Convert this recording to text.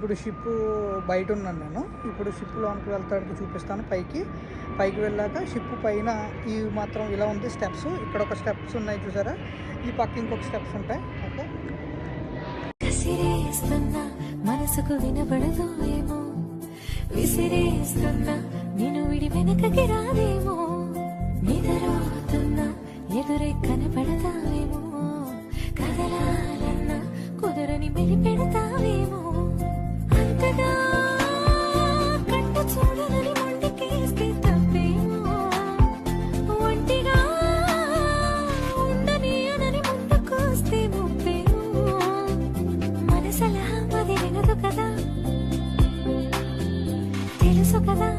ఇప్పుడు షిప్ బయట ఉన్నాను నేను. ఇప్పుడు షిప్ లోనికి వెళ్తానికి చూపిస్తాను. పైకి వెళ్ళాక షిప్ పైన ఈ మాత్రం ఇలా ఉంది స్టెప్స్. ఇక్కడ ఒక స్టెప్స్ ఉన్నాయి చూసారా, ఈ పక్క ఇంకొక స్టెప్స్ ఉంటాయి. ఓకే, మనసుకు వినబడదో ఏమో, విసిరేస్తున్నా నేను విడి వెనకకి రాదేమో, నిద్రపోతున్నా ఎదురే కనపడతావేమో, కదలాలన్నా కుదరని మెలిపెడతావేమో, అంతగా కంట చూడనని మొండికేస్తే తప్పేమో, ఒంటిగా ఉండని అనని ముందుకొస్తే ముప్పేమో, మనసలా అది వినదు కదా, తెలుసు కదా.